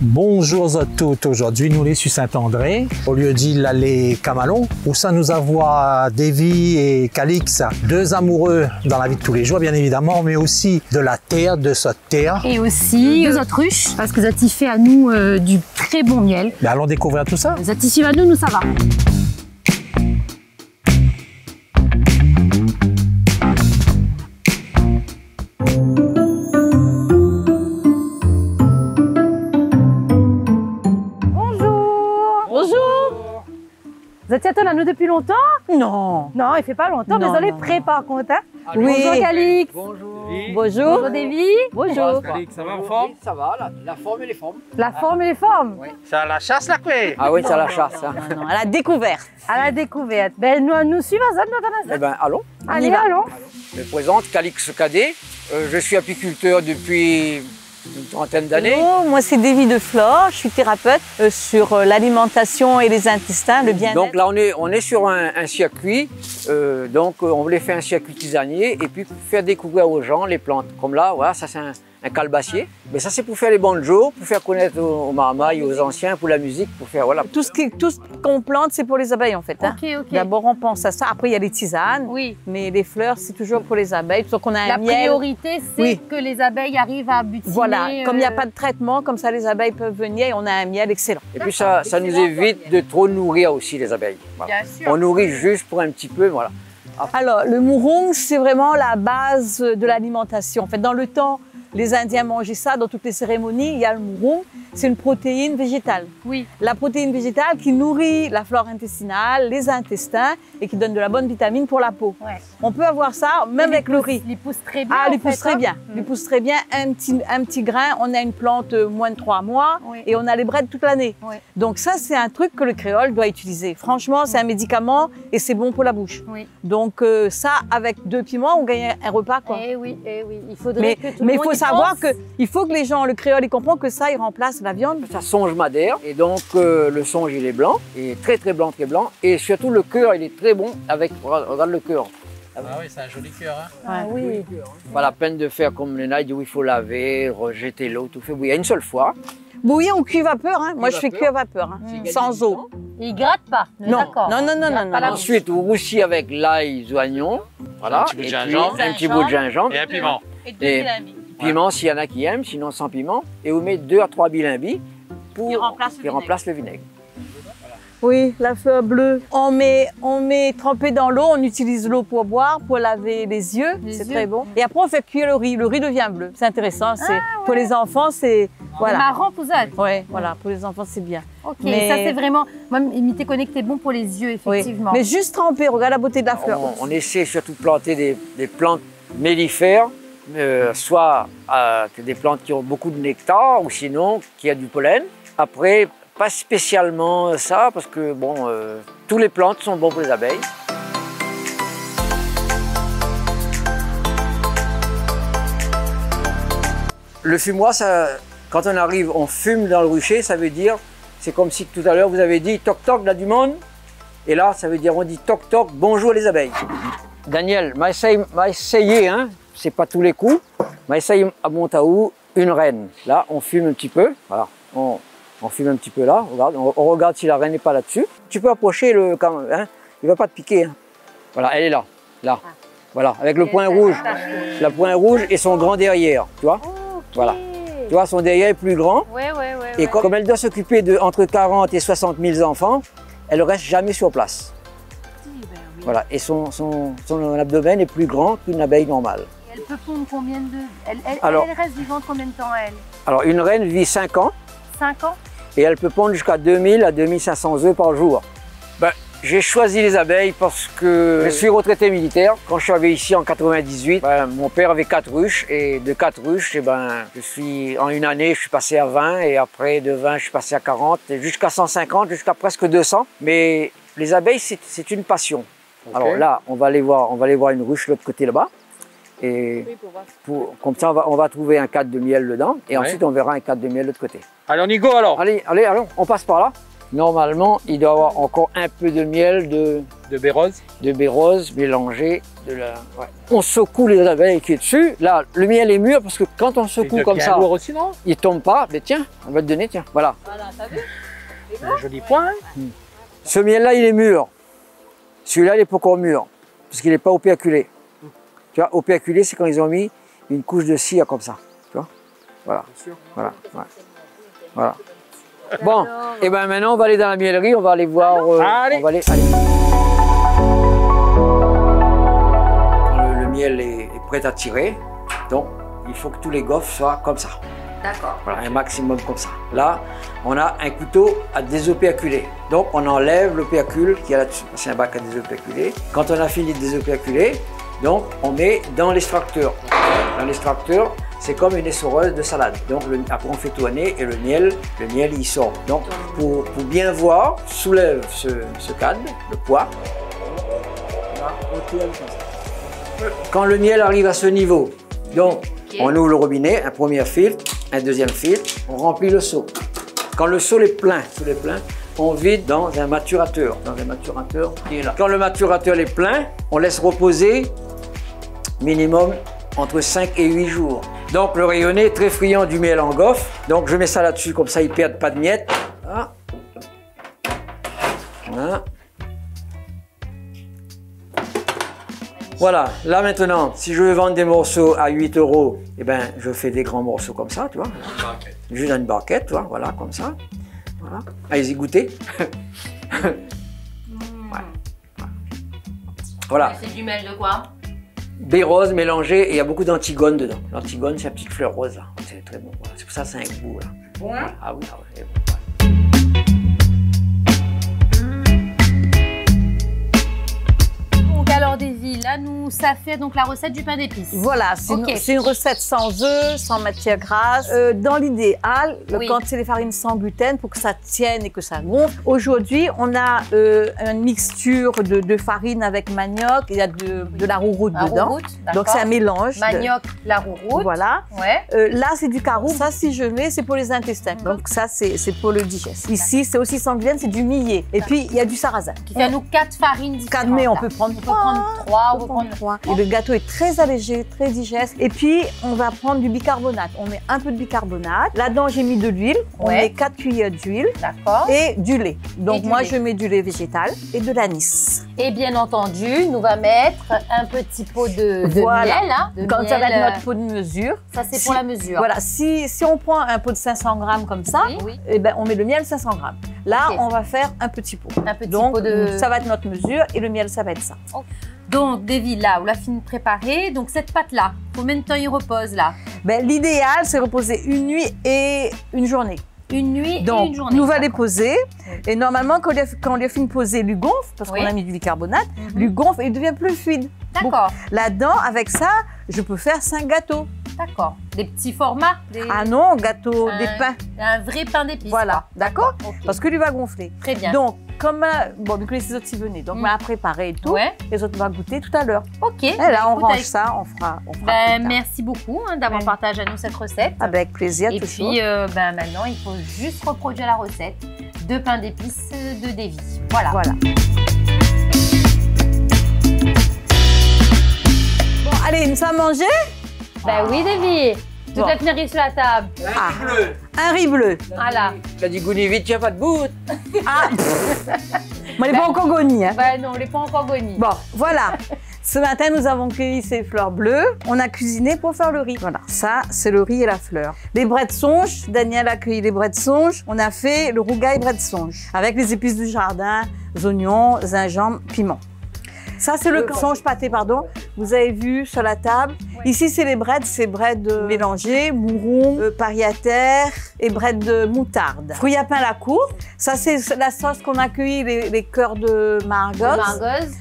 Bonjour à toutes, aujourd'hui nous les sur Saint-André, au lieu d'île aller Camalon, où ça nous avoir Davy et Calix, deux amoureux dans la vie de tous les jours bien évidemment, mais aussi de la terre, de cette terre. Et aussi deux autruches, parce que ça t'y fait à nous du très bon miel. Mais allons découvrir tout ça. Ça t'y à nous ça va. Vous êtes à nous depuis longtemps? Non. Non, il fait pas longtemps, mais vous allez prêts par contre. Hein? Oui. Bonjour Calix. Bonjour. Bonjour. Bonjour Davy. Bonjour. Calix, ça va en forme? Oui, ça va, la forme et les formes. La forme et les formes? Oui. C'est à la chasse là quoi? Ah oui, c'est à la chasse. Hein. Non, à la découverte. À la découverte. Ben nous suivons ça Eh bien, allons. Allez, allons. Je me présente, Calix Cadet. Je suis apiculteur depuis une trentaine d'années. Moi, c'est Davy de Flore. Je suis thérapeute sur l'alimentation et les intestins, le bien-être. Donc là, on est sur un circuit. Donc, on voulait faire un circuit tisanier et puis faire découvrir aux gens les plantes. Comme là, voilà, ça c'est un calebassier. Mais ça, c'est pour faire les banjos, pour faire connaître aux marmailles, aux anciens, pour la musique, pour faire, voilà. Tout ce qu'on plante, c'est pour les abeilles, en fait. Hein. Ok. D'abord, on pense à ça. Après, il y a les tisanes. Oui. Mais les fleurs, c'est toujours pour les abeilles. Donc, on a La un miel. priorité, c'est Oui. que les abeilles arrivent à butiner. Voilà. Comme il n'y a pas de traitement, comme ça, les abeilles peuvent venir et on a un miel excellent. Et puis, ça nous évite de trop nourrir aussi les abeilles. Voilà. Bien sûr. On nourrit juste pour un petit peu, voilà. Alors, le mouroung, c'est vraiment la base de l'alimentation. En fait, dans le temps, les Indiens mangeaient ça dans toutes les cérémonies. Il y a le mouroung, c'est une protéine végétale. Oui. La protéine végétale qui nourrit la flore intestinale, les intestins et qui donne de la bonne vitamine pour la peau. Ouais. On peut avoir ça même avec le riz. Il pousse très bien. Ah, en il pousse fait, très hein. bien. Il pousse très bien. Un petit grain, on a une plante moins de 3 mois Oui. et on a les brettes toute l'année. Oui. Donc ça, c'est un truc que le créole doit utiliser. Franchement, c'est un médicament et c'est bon pour la bouche. Oui. Donc ça, avec 2 piments, on gagne un repas, quoi. Eh oui. Il faudrait que tout le Mais il monde faut y savoir pense. il faut que les gens, le créole, ils comprennent que ça, il remplace la viande. Ça songe madère et donc le songe il est blanc, il est très blanc et surtout le cœur il est très bon avec, regarde le cœur. Ah oui, c'est un joli cœur. Hein? Ah oui. Pas la peine de faire comme les naïds où il faut laver, rejeter l'eau, tout fait bouillir une seule fois. Bouillir ou cuit vapeur, hein. Moi je fais vapeur. cuit à vapeur, hein. Sans eau. Il gratte pas. Non, D'accord. non. Pas la- Ensuite vous roussillez avec l'ail, oignon, voilà, Un petit bout de et gingembre. puis un petit bout de gingembre. Et un piment. Et deux Et bilambis. piment s'il y en a qui aiment, sinon sans piment. Et vous mettez 2 à 3 bilambis Qui remplace le vinaigre. Oui, la fleur bleue. On met trempé dans l'eau, on utilise l'eau pour boire, pour laver les yeux, c'est très bon. Et après on fait cuire le riz devient bleu. C'est intéressant, pour les enfants, c'est voilà. Marrant pour ça. Ouais, voilà, pour les enfants c'est bien. Ok, Mais- ça c'est vraiment. Moi, imiter connecté bon pour les yeux, Oui. effectivement. Mais juste tremper, regarde la beauté de la fleur. On essaie surtout de planter des plantes mellifères, soit des plantes qui ont beaucoup de nectar ou sinon qui a du pollen. Après, pas spécialement ça parce que bon, toutes les plantes sont bonnes pour les abeilles. Le fumoir, quand on arrive, on fume dans le rucher, ça veut dire, c'est comme si tout à l'heure vous avez dit toc toc, là du monde. Et là, ça veut dire, on dit toc toc, bonjour les abeilles. Daniel, m'a essayé, hein, c'est pas tous les coups, m'a essayé à Montaou une reine. Là, on fume un petit peu, voilà, on fume un petit peu là, on regarde si la reine n'est pas là-dessus. Tu peux approcher le, hein, il va pas te piquer. Hein. Voilà, elle est là, voilà, avec le point rouge, la point rouge et son grand derrière, tu vois. Voilà, tu vois, son derrière est plus grand. Ouais. Et comme elle doit s'occuper de entre 40 et 60 000 enfants, elle ne reste jamais sur place. Voilà, et son abdomen est plus grand qu'une abeille normale. Elle peut pondre combien de. Alors- Elle reste vivante combien de temps, elle? Alors, une reine vit 5 ans 5 ans? et elle peut pondre jusqu'à 2000 à 2500 œufs par jour. Ben, j'ai choisi les abeilles parce que je suis retraité militaire. Quand je suis arrivé ici en 98, ben, mon père avait 4 ruches et de 4 ruches, en une année, je suis passé à 20 et après de 20, je suis passé à 40 et jusqu'à 150, jusqu'à presque 200. Mais les abeilles, c'est une passion. Okay. Alors là, on va aller voir une ruche de l'autre côté là-bas. Et comme ça, on va trouver un cadre de miel dedans et ensuite on verra un cadre de miel de l'autre côté. Allez, on y go alors. Allez, on passe par là. normalement, il doit y avoir encore un peu de miel de baie rose mélangé. Ouais. On secoue les abeilles qui est dessus. Là, le miel est mûr parce que quand on secoue comme ça, aussi, non, il tombe pas. Mais tiens, on va te donner, tiens, voilà. Voilà, t'as vu? un joli point. Hein. Ce miel-là, il est mûr. Celui-là, il n'est pas encore mûr parce qu'il n'est pas opéaculé. Tu vois, opéaculé, c'est quand ils ont mis une couche de cire comme ça. Tu vois, voilà. Voilà. Ouais. Voilà. Bon, et ben maintenant on va aller dans la miellerie, on va aller voir. Allez. On va aller. Le miel est prêt à tirer, donc il faut que tous les gaufres soient comme ça. D'accord. Voilà, un maximum comme ça. Là, on a un couteau à désopéaculer. Donc on enlève l'opéacule qui est là-dessus. C'est un bac à désopéaculer. Quand on a fini de désopéaculer, donc on met dans l'extracteur. Dans l'extracteur, c'est comme une essoreuse de salade. Donc après on fait tourner et le miel il sort. Donc pour bien voir, soulève ce cadre, le poids. Là, on tourne comme ça. Quand le miel arrive à ce niveau, donc on ouvre le robinet, un premier filtre, un deuxième filtre, on remplit le seau. Quand le seau est plein, on vide dans un maturateur. Qui est là. Quand le maturateur est plein, on laisse reposer minimum entre 5 et 8 jours. Donc le rayonné est très friand du miel en gaufre. Donc je mets ça là-dessus, comme ça ils ne perdent pas de miettes. Voilà. Voilà. Voilà, là maintenant, si je veux vendre des morceaux à 8 €, eh ben, je fais des grands morceaux comme ça, tu vois. Juste dans une barquette, tu vois, voilà, comme ça. Voilà. Allez-y goûter. Ouais. Voilà. C'est du miel de quoi? Baie rose mélangée et il y a beaucoup d'antigone dedans. L'antigone, c'est la petite fleur rose là. C'est très bon. Voilà. C'est pour ça que c'est un goût là. Bon, hein? Ah oui, ah oui. Donc alors Davy, là ça fait donc la recette du pain d'épices. Voilà, c'est une recette sans œufs, sans matière grasse. Dans l'idéal, quand c'est des farines sans gluten, pour que ça tienne et que ça gonfle. Aujourd'hui, on a une mixture de farine avec manioc, il y a de la rouroute dedans. Donc c'est un mélange. Manioc, la rouroute. Voilà. Ouais. Là, c'est du caroube. Ça, si je mets, c'est pour les intestins. Donc ça, c'est pour le digeste. Ici, c'est aussi sans gluten, c'est du millet. Et puis, il y a du sarrasin. Qui fait à nous 4 farines différentes. 4, mais on peut prendre 3, on peut prendre 3. Et le gâteau est très allégé, très digeste. Et puis, on va prendre du bicarbonate. On met un peu de bicarbonate. Là-dedans, j'ai mis de l'huile. On met 4 cuillères d'huile. D'accord. Et du lait. Donc, moi, je mets du lait végétal et de l'anis. Et bien entendu, nous va mettre un petit pot de miel. Hein, Quand ça va être notre pot de mesure. Ça, c'est pour la mesure. Voilà. Si on prend un pot de 500 grammes comme ça, eh ben, on met le miel 500 grammes. Là, on va faire un petit pot. Un petit Donc, pot de... ça va être notre mesure et le miel, ça va être ça. Okay. Donc, Davy, là, on l'a fini de préparer. Donc, cette pâte-là, combien de temps il repose là? Ben, l'idéal, c'est reposer une nuit et une journée. Une nuit donc, et une journée. Nous va les poser. Et normalement, quand on les a fini de poser, il lui gonfle, parce qu'on a mis du bicarbonate, lui gonfle et il devient plus fluide. D'accord. Bon, là-dedans, avec ça, je peux faire 5 gâteaux. D'accord. Des petits formats Ah non, gâteaux, des pains. Un vrai pain d'épices. Voilà, d'accord okay. Parce que lui va gonfler. Très bien. Donc, comme, bon, vu que les autres s'y venaient, donc on va préparer et tout. Les autres vont goûter tout à l'heure. Ok. Et là, on range ça, on fera merci beaucoup d'avoir partagé à nous cette recette. Avec plaisir, et toujours. puis, maintenant, il faut juste reproduire la recette de pain d'épices de Davy. Voilà. Voilà. Bon, allez, nous sommes mangés? Ben oui, Davy. Toute la tenir sur la table. Un riz bleu. Voilà. Tu as dit goûter vite, tu n'as pas de goût. Ah, moi, il n'est pas encore goni. Hein. Ben non, il n'est pas encore goni. Bon, voilà. Ce matin, nous avons cueilli ces fleurs bleues. On a cuisiné pour faire le riz. Voilà, ça, c'est le riz et la fleur. Les brais de songe, Daniel a cueilli les brais de songe. On a fait le rougail brais de songe avec les épices du jardin, oignons, gingembre, piment. Ça, c'est le songe pâté, pardon. Vous avez vu sur la table. Ici, c'est les breads, c'est bread mélangé, mouron, pariataire et bread de moutarde. Fruits à pain à la cour. Ça, c'est la sauce qu'on a cueilli, les cœurs de margosse.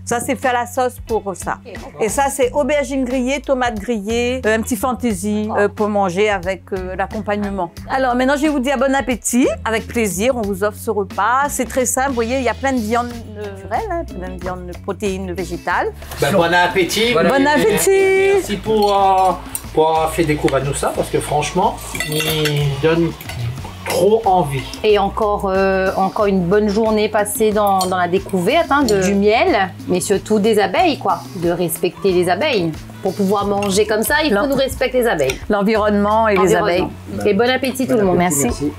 Ça, c'est faire la sauce pour ça. Okay. Et ça, c'est aubergines grillées, tomates grillées, un petit fantaisie pour manger avec l'accompagnement. Alors, maintenant, je vais vous dire bon appétit. Avec plaisir, on vous offre ce repas. C'est très simple. Vous voyez, il y a plein de viandes naturelles, hein, plein de viandes de protéines végétales. Ben, bon appétit. Bon appétit. Merci pour avoir fait découvrir nous ça, parce que franchement, il donne trop envie. Et encore une bonne journée passée dans la découverte du miel, mais surtout des abeilles, quoi. De respecter les abeilles. Pour pouvoir manger comme ça, il faut nous respecter les abeilles. L'environnement et les abeilles. Et bon appétit tout le monde. Merci. Merci.